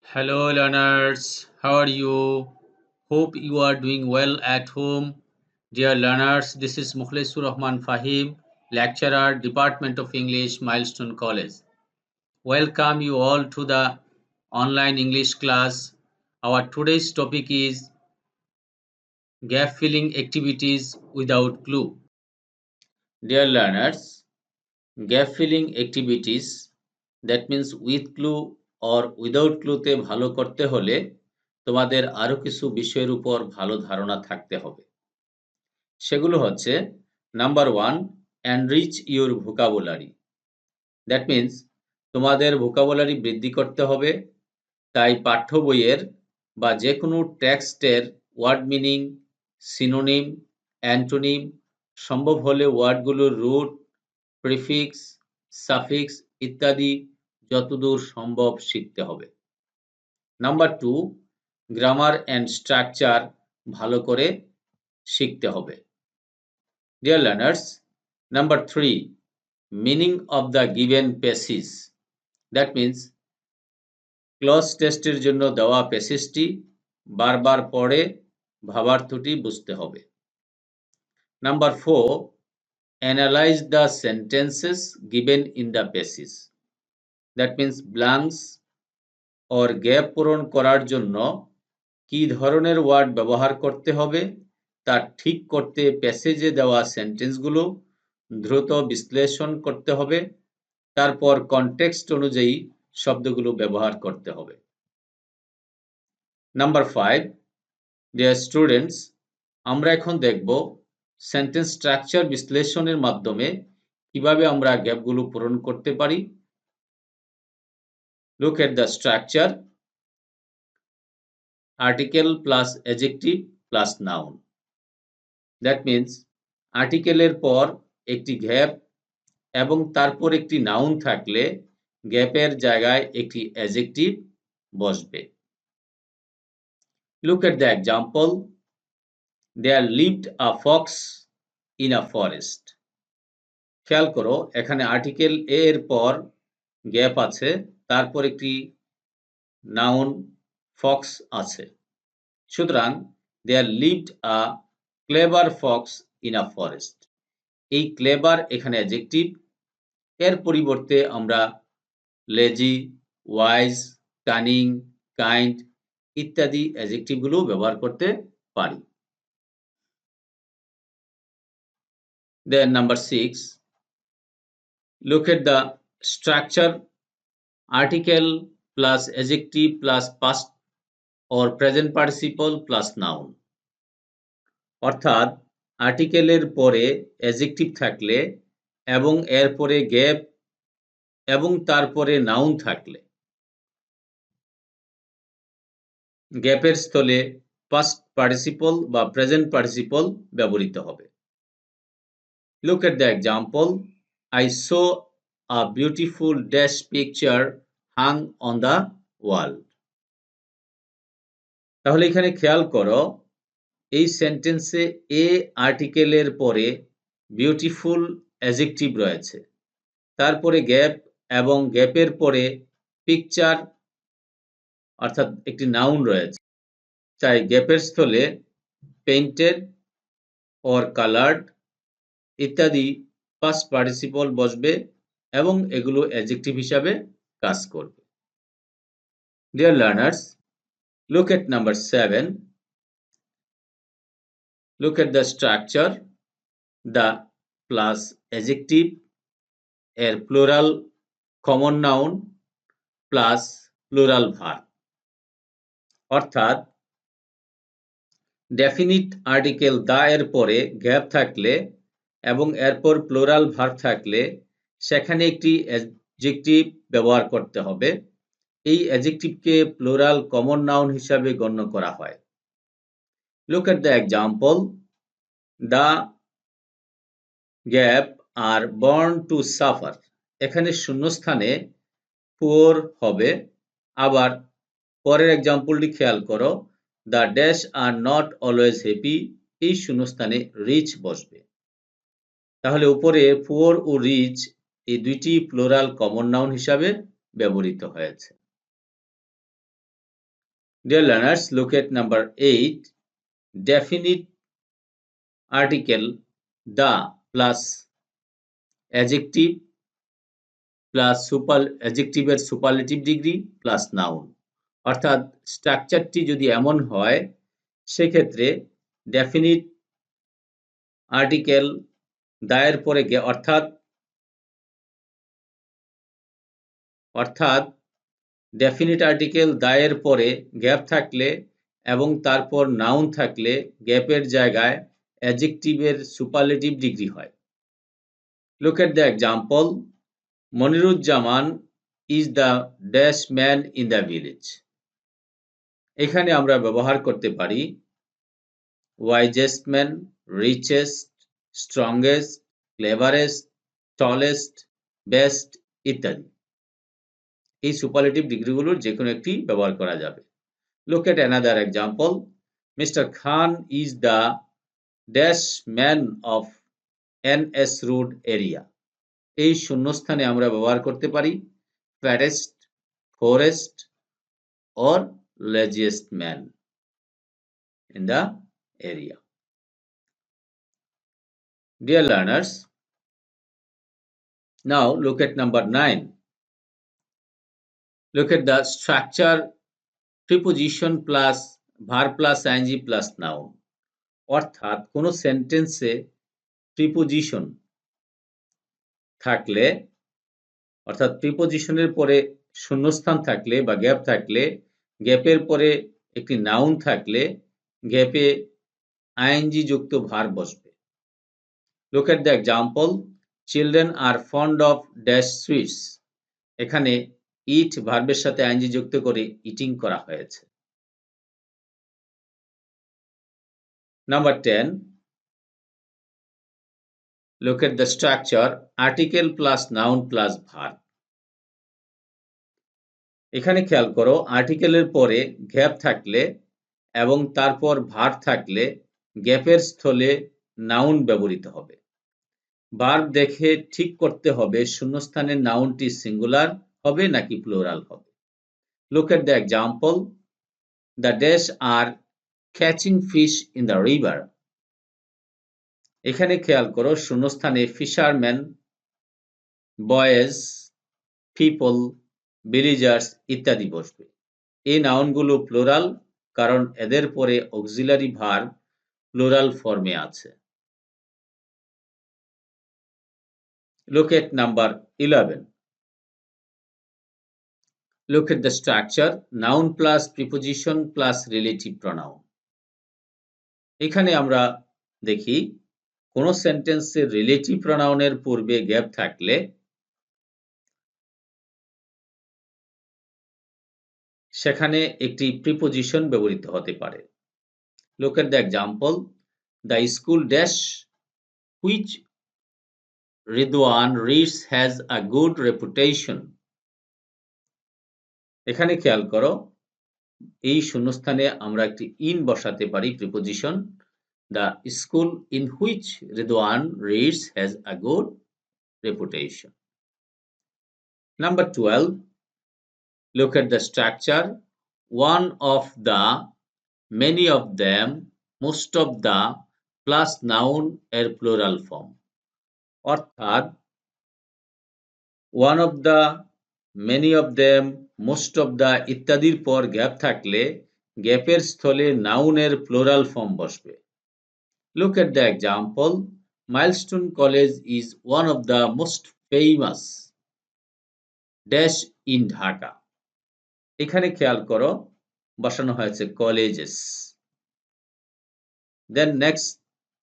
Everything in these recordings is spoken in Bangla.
Hello, learners. How are you? Hope you are doing well at home. Dear learners, this is Mukhlesur Rahman Fahim, lecturer, Department of English, Milestone College. Welcome you all to the online English class. Our today's topic is gap filling activities without clue. Dear learners, gap filling activities, that means with clue or without clue তে ভালো করতে হলে তোমাদের আরো কিছু বিষয়ের উপর ভালো ধারণা থাকতে হবে। সেগুলো হচ্ছে number 1, enrich your vocabulary. That means তোমাদের vocabulary বৃদ্ধি করতে হবে। তাই পাঠ্য বইয়ের বা যে কোনো টেক্সটের ওয়ার্ড মিনিং, সিনোনিম, অ্যান্টোনিম, সম্ভব হলে ওয়ার্ডগুলোর রুট, প্রিফিক্স, সাফিক্স ইত্যাদি যতদূর সম্ভব শিখতে হবে। নাম্বার 2, গ্রামার অ্যান্ড স্ট্রাকচার ভালো করে শিখতে হবে। Dear learners, number 3, meaning of the given passage. That means cloze টেস্টের জন্য দেওয়া প্যাসেজটি বারবার পড়ে ভাবার্থটি বুঝতে হবে। Number 4, analyze the sentences given in the passage. That means blanks or gap পূরণ করার জন্য কি ধরনের ওয়ার্ড ব্যবহার করতে হবে তা ঠিক করতে প্যাসেজে দেওয়া সেন্টেন্সগুলো দ্রুত বিশ্লেষণ করতে হবে। তারপর কনটেক্সট অনুযায়ী শব্দগুলো ব্যবহার করতে হবে। নাম্বার 5, ডিয়ার স্টুডেন্টস, আমরা এখন দেখব সেন্টেন্স স্ট্রাকচার বিশ্লেষণের মাধ্যমে কিভাবে আমরা গ্যাপগুলো পূরণ করতে পারি। Look at the structure: article plus adjective plus noun. That means আর্টিকেলের পর একটি গ্যাপ এবং তারপর একটি নাউন থাকলে গ্যাপের জায়গায় একটি অ্যাডজেক্টিভ বসবে। Look at the example: there lived a fox in a forest. খেয়াল করো, এখানে আর্টিকেল এ এর পর গ্যাপ আছে, তারপর একটি নাউন ফক্স আছে। সুতরাং there lived a clever fox in a forest. এই ক্লেভার এখানে অ্যাডজেক্টিভ, এর পরিবর্তে আমরা লেজি, ওয়াইজ, কানিং, কাইন্ড ইত্যাদি অ্যাডজেক্টিভগুলো ব্যবহার করতে পারি। Then number 6, look at the structure: article plus adjective plus past or present participle plus noun. অর্থাৎ আর্টিকেলের পরে অ্যাডজেক্টিভ থাকলে এবং এর পরে গ্যাপ এবং তারপরে নাউন থাকলে গ্যাপের স্থলে পাস্ট পার্টিসিপল বা প্রেজেন্ট পার্টিসিপল ব্যবহৃত হবে। Look at the example: I saw a beautiful dash picture hung on the wall. তাহলে এখানে খেয়াল করো, এই সেন্টেন্সে এ আর্টিকেলের পরে বিউটিফুল অ্যাডজেক্টিভ রয়েছে, তারপরে গ্যাপ এবং গ্যাপের পরে পিকচার অর্থাৎ একটি নাউন রয়েছে। তাই গ্যাপের স্থলে পেইন্টেড অর কালার্ড ইত্যাদি পাস্ট পার্টিসিপল বসবে এবং এগুলো অ্যাডজেক্টিভ হিসাবে কাজ করবে। Dear learners, look at number 7. Look at the structure: the plus adjective এর plural common noun plus plural verb. অর্থাৎ ডেফিনিট আর্টিকেল দা এর পরে গ্যাপ থাকলে এবং এরপর প্লুরাল ভার্ব থাকলে সেখানে একটি অ্যাডজেক্টিভ ব্যবহার করতে হবে। এই অ্যাডজেক্টিভকে প্লুরাল কমন নাউন হিসাবে গণ্য করা হয়। Look at the example: the gap আর born to suffer. এখানে শূন্যস্থানে পুয়ার হবে। আবার পরের এক্সাম্পলটি খেয়াল করো, the dash are not always happy, এই শূন্যস্থানে রিচ বসবে। তাহলে উপরে পুয়ার ও রিচ এই দুইটি প্লুরাল কমন নাউন হিসাবে ব্যবহৃত হয়েছে। Dear learners, look at number 8. Definite article the plus adjective plus অ্যাডজেক্টিভের সুপারলেটিভ ডিগ্রি প্লাস নাউন। অর্থাৎ স্ট্রাকচারটি যদি এমন হয় সেক্ষেত্রে ডেফিনিট আর্টিকেল দায়ের পরে অর্থাৎ ডেফিনিট আর্টিকেল দায়ের পরে গ্যাপ থাকলে এবং তারপর নাউন থাকলে গ্যাপের জায়গায় অ্যাডজেক্টিভের সুপারলেটিভ ডিগ্রি হয়। Look at the example. Moniruzzaman is the dash man in the village. এখানে আমরা ব্যবহার করতে পারি wisest man, richest, strongest, cleverest, tallest, best ইত্যাদি। এই সুপারলেটিভ ডিগ্রিগুলোর যে কোনো একটি ব্যবহার করা যাবে। Look at another example. Mr. Khan is the dash man of NS Road area. এই শূন্যস্থানে আমরা ব্যবহার করতে পারি fattest, poorest or laziest man in the area. Dear learners, now look at number 9. Look at the structure preposition plus verb plus ing plus noun. অর্থাৎ কোনো সেন্টেন্সে প্রিপোজিশন থাকলে অর্থাৎ প্রিপোজিশনের পরে শূন্যস্থান থাকলে বা গ্যাপ থাকলে গ্যাপের পরে একটি নাউন থাকলে গ্যাপে আইএনজি যুক্ত ভার্ব বসবে। Look at the example. Children are fond of dash sweets. এখানে ইট ভার্বের সাথে আইএনজি যুক্ত করে ইটিং করা হয়েছে। Number 10. Look at the structure article plus noun plus verb. এখানে খেয়াল করো আর্টিকেলের পরে গ্যাপ থাকলে এবং তারপর ভার্ব থাকলে গ্যাপের স্থলে নাউন ব্যবহৃত হবে। ভার্ব দেখে ঠিক করতে হবে শূন্যস্থানের নাউনটি সিঙ্গুলার হবে নাকি প্লুরাল হবে। Look at the example. The dash are catching fish in the river. এখানে খেয়াল করো শূন্যস্থানে ফিশারম্যান, বয়েজ, পিপল, ভিলেজার্স ইত্যাদি বসবে। এই নাউনগুলো প্লুরাল কারণ এদের পরে অক্সিলারি ভার্ব প্লুরাল ফর্মে আছে। Look at number 11. Look at the structure noun plus preposition plus relative pronoun. এখানে আমরা দেখি কোন সেন্টেন্সে রিলেটিভ প্রোনাউনের পূর্বে গ্যাপ থাকলে সেখানে একটি প্রিপোজিশন ব্যবহৃত হতে পারে। Look at the example. The school dash which Ridwan reads has a good reputation. এখানে খেয়াল করো এই শূন্যস্থানে আমরা একটি ইন বসাতে পারি preposition. The school in which Ridwan reads has a good reputation. Number 12. Look at the structure. One of the, many of them, most of the plus noun এর plural form. অর্থাৎ one of the, many of them, most of the ইত্যাদির পর গ্যাপ থাকলে গ্যাপের স্থলে নাউনের প্লুরাল ফর্ম বসবে। Look at the example. Milestone College is one of the most famous dash in Dhaka. এখানে খেয়াল করো বসানো হয়েছে colleges. Then next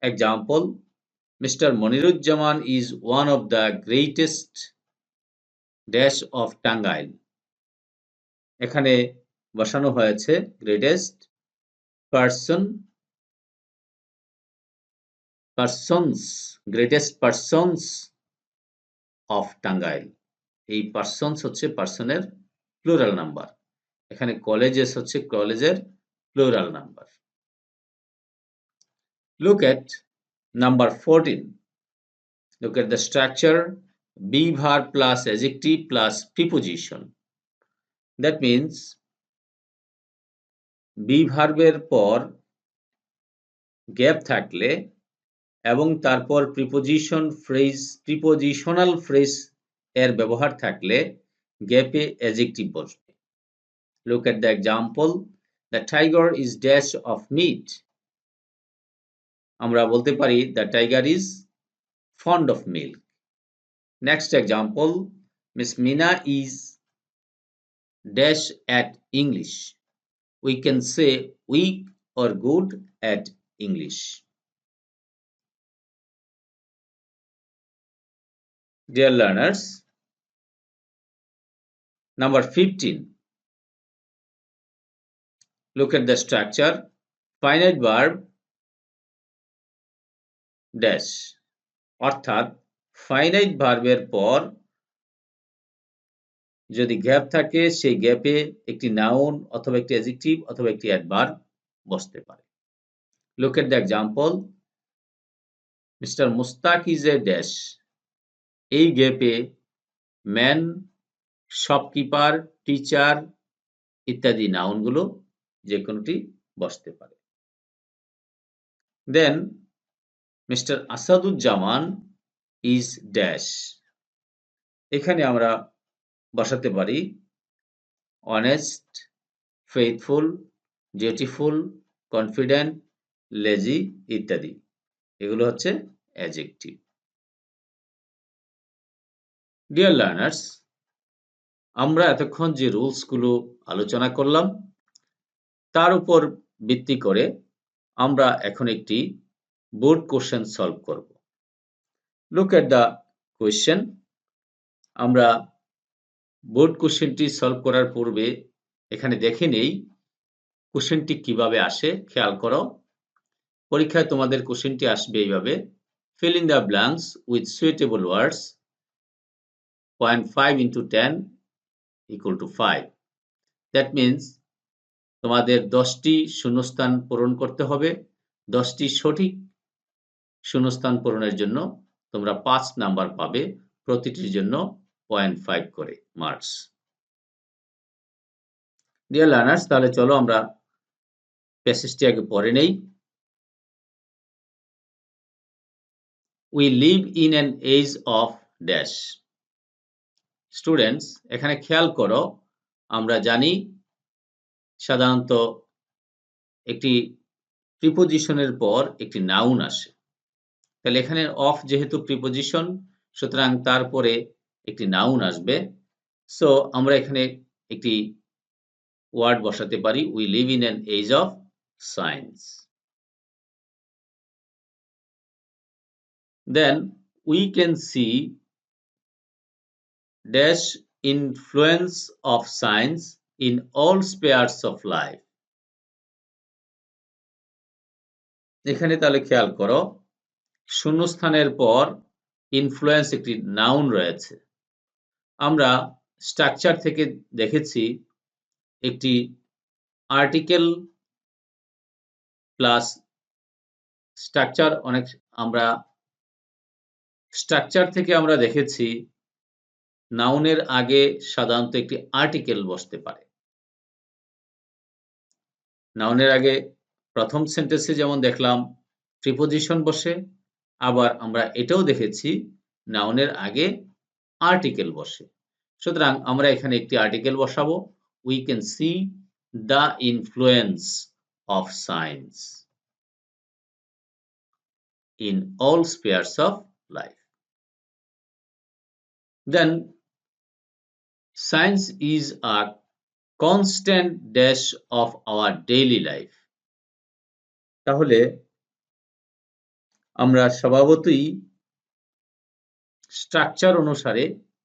example. Mr. Monirujjaman is one of the greatest dash of Tangail. এখানে বসানো হয়েছে greatest persons of Tangail. এই পার্সনস হচ্ছে পার্সনের প্লুরাল নাম্বার, এখানে কলেজেস হচ্ছে কলেজের plural number. Look at number 14. Look at the structure be verb plus adjective plus preposition. That means be ভার্বের পর গ্যাপ থাকলে এবং তারপর প্রিপোজিশনাল ফ্রেজ এর ব্যবহার থাকলে গ্যাপে অ্যাডজেক্টিভ বসবে। Look at the example. The tiger is dash of meat. আমরা বলতে পারি the tiger is fond of milk. Next example, Miss Mina is dash at English. We can say weak or good at English. Dear learners, number 15. Look at the structure. Finite verb dash. অর্থাৎ ফাইনাইট ভার্বের পর যদি গ্যাপ থাকে সেই গ্যাপে একটি নাউন অথবা একটি অ্যাডজেক্টিভ অথবা একটি অ্যাডভার্ব বসতে পারে। Look at the example. Mr. Mustaq is a dash. এই গ্যাপে ম্যান, শপকিপার, টিচার ইত্যাদি নাউনগুলো যে কোনোটি বসতে পারে। Then Mr. Asaduজ্জামান is dash. এখানে আমরা বসাতে পারি honest, faithful, dutiful, confident, lazy ইত্যাদি। এগুলো হচ্ছে অ্যাডজেক্টিভ। ডিয়ার লার্নার্স, আমরা এতক্ষণ যে রুলসগুলো আলোচনা করলাম তার উপর ভিত্তি করে আমরা এখন একটি বোর্ড কোশ্চেন সলভ করব। Look at the question. আমরা বোর্ড কোশ্চেনটি সলভ করার পূর্বে এখানে দেখে নেই কোশ্চেনটি কিভাবে আসে। খেয়াল করো, পরীক্ষায় তোমাদের কোশ্চেনটি আসবে এইভাবে, fill in the blanks with suitable words, 0.5 into 10 equal to 5. That means তোমাদের 10টি শূন্যস্থান পূরণ করতে হবে। 10টি সঠিক শূন্যস্থান পূরণের জন্য তোমরা 5 নাম্বার পাবে, প্রতিটির জন্য 0.5 করে মার্কস। ডিয়ার লার্নার্স, তাহলে চলো আমরা প্যাসেজটি আগে পড়ে নেই। We live in an age of dash. Students, এখানে খেয়াল করো, আমরা জানি সাধারণত একটি প্রিপোজিশনের পর একটি নাউন আসে। তাহলে এখানে অফ যেহেতু প্রিপোজিশন, সুতরাং তারপরে একটি নাউন আসবে। সো আমরা এখানে একটি ওয়ার্ড বসাতে পারি, we live in an age of science. Then we can see dash influence of science in all spheres of life. এখানে তাহলে খেয়াল করো, শূন্যস্থানের পর ইনফ্লুয়েন্স একটি নাউন রয়েছে। আমরা স্ট্রাকচার থেকে দেখেছি একটি আর্টিকেল প্লাস স্ট্রাকচার, স্ট্রাকচার থেকে আমরা দেখেছি নাউনের আগে সাধারণত একটি আর্টিকেল বসতে পারে। নাউনের আগে প্রথম সেন্টেন্সে যেমন দেখলাম প্রিপোজিশন বসে, আবার আমরা এটাও দেখেছি নাউনের আগে আর্টিকেল বসে। সুতরাং আমরা এখানে একটি আর্টিকেল বসাবো, we can see the influence of science in all spheres of life. Then science is a constant dash of our daily life. তাহলে আমরা স্বভাবতই স্ট্রাকচার অনুসারে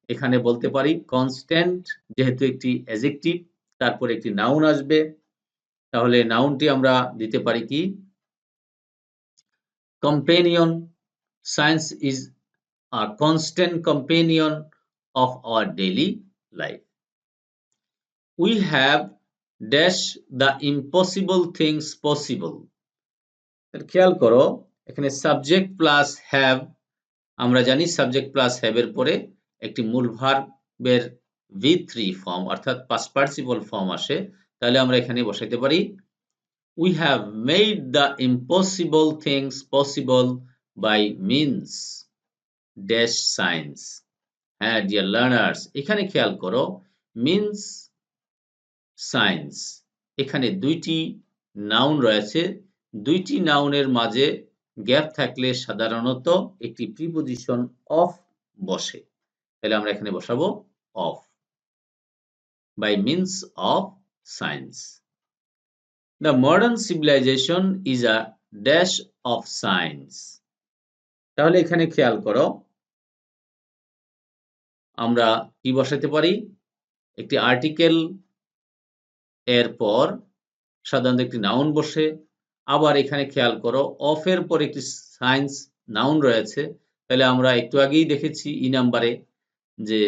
এখানে বলতে পারি কনস্ট্যান্ট, যেহেতু একটি অ্যাডজেক্টিভ তারপর একটি নাউন আসবে, তাহলে নাউনটি আমরা দিতে পারি কি companion. Science is a constant companion of our daily life. We have dash the impossible things possible. খেয়াল করো, এখানে সাবজেক্ট প্লাস হ্যাভ, আমরা জানি সাবজেক্ট প্লাস হ্যাভ এর পরে একটি মূল ভার্বের V3 ফর্ম অর্থাৎ পাস্ট পার্টিসিপল ফর্ম আসে। তাহলে আমরা এখানে বসাইতে পারি We have made the impossible things possible by means dash signs. হ্যাঁ ডিয়ার লার্নার্স, এখানে খেয়াল করো মিন্স সায়েন্স, এখানে দুইটি নাউন রয়েছে। দুইটি নাউনের মাঝে গ্যাপ থাকলে সাধারণত একটি প্রিপোজিশন অফ বসে। তাহলে আমরা এখানে বসাবো of, by means of science. The modern civilisation is a dash of science. তাহলে এখানে খেয়াল করো আমরা কি বসাতে পারি, একটি আর্টিকেল এর পর সাধারণত একটি নাউন বসে, আবার এখানে খেয়াল করো অফ এর পর একটি সায়েন্স নাউন রয়েছে। তাহলে আমরা একটু আগেই দেখেছি নাম্বারে যে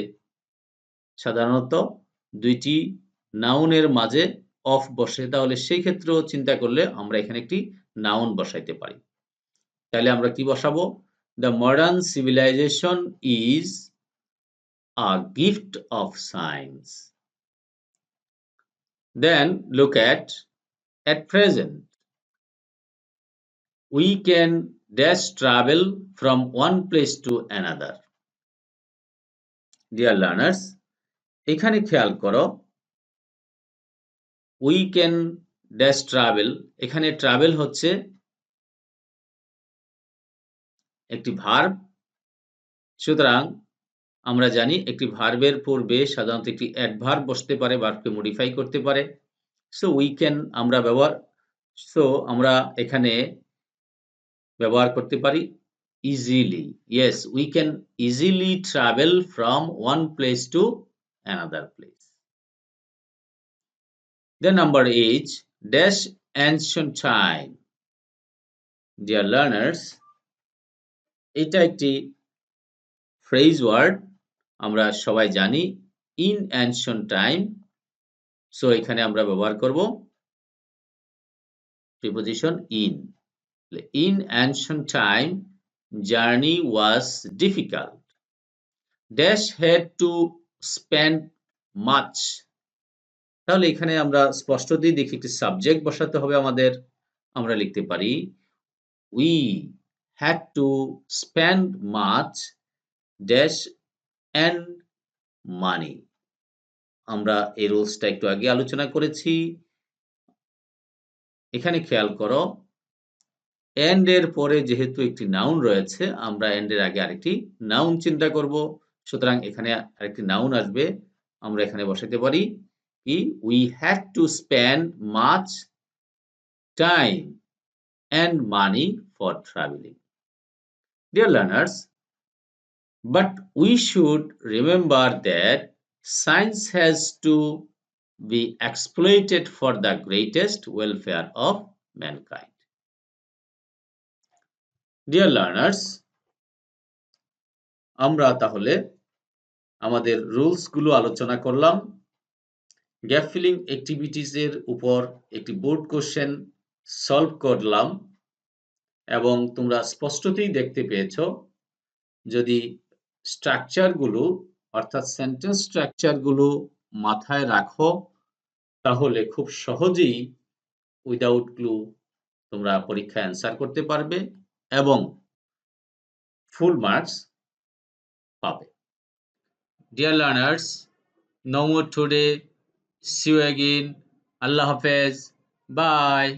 সাধারণত দুইটি নাউনের মাঝে অফ বসে, তাহলে সেই ক্ষেত্রেও চিন্তা করলে আমরা এখানে একটি নাউন বসাইতে পারি। তাহলে আমরা কি বসাবো, the modern civilisation is a gift of science. Then look at present. We can dash travel from one place to another. Dear learners, এখানে খেয়াল করো we can dash travel, এখানে travel হচ্ছে একটি ভার্ব। সুতরাং আমরা জানি একটি ভার্বের পূর্বে সাধারণত একটি অ্যাডভার্ব বসতে পারে, ভার্বকে মডিফাই করতে পারে। সো we can আমরা এখানে ব্যবহার করতে পারি easily. Yes, we can easily travel from one place to another place. Then number 8, dash ancient time. Dear learners, এটা একটি phrase word, আমরা সবাই জানি in ancient time. So এখানে আমরা ব্যবহার করব preposition in. In ancient time, journey was difficult. Dash had to spend much. তাহলে এখানে আমরা স্পষ্টতই দেখি একটি সাবজেক্ট বসাতে হবে আমাদের। আমরা লিখতে পারি we had to spend much dash and money. আমরা এই রুলসটা একটু আগে আলোচনা করেছি। এখানে খেয়াল করো and এর পরে যেহেতু একটি নাউন রয়েছে, আমরা and এর আগে আরেকটি নাউন চিন্তা করব। সুতরাং এখানে আরেকটি নাউন আসবে, আমরা এখানে বসাতে পারি কি we had to spend much time and money for traveling. Dear learners, but we should remember that science has to be exploited for the greatest welfare of mankind. Dear learners, আমরা তাহলে আমাদের রুলস গুলো আলোচনা করলাম। গ্যাপ ফিলিং অ্যাক্টিভিটিস এর উপর একটি বোর্ড কোশ্চেন সলভ করলাম এবং তোমরা স্পষ্টতই দেখতে পেয়েছো যদি স্ট্রাকচারগুলো অর্থাৎ সেন্টেন্স স্ট্রাকচারগুলো মাথায় রাখো তাহলে খুব সহজেই উইদাউট ক্লু তোমরা পরীক্ষায় অ্যান্সার করতে পারবে এবং ফুল মার্কস পাবে। Dear learners, no more today. See you again. Allah Hafiz. Bye.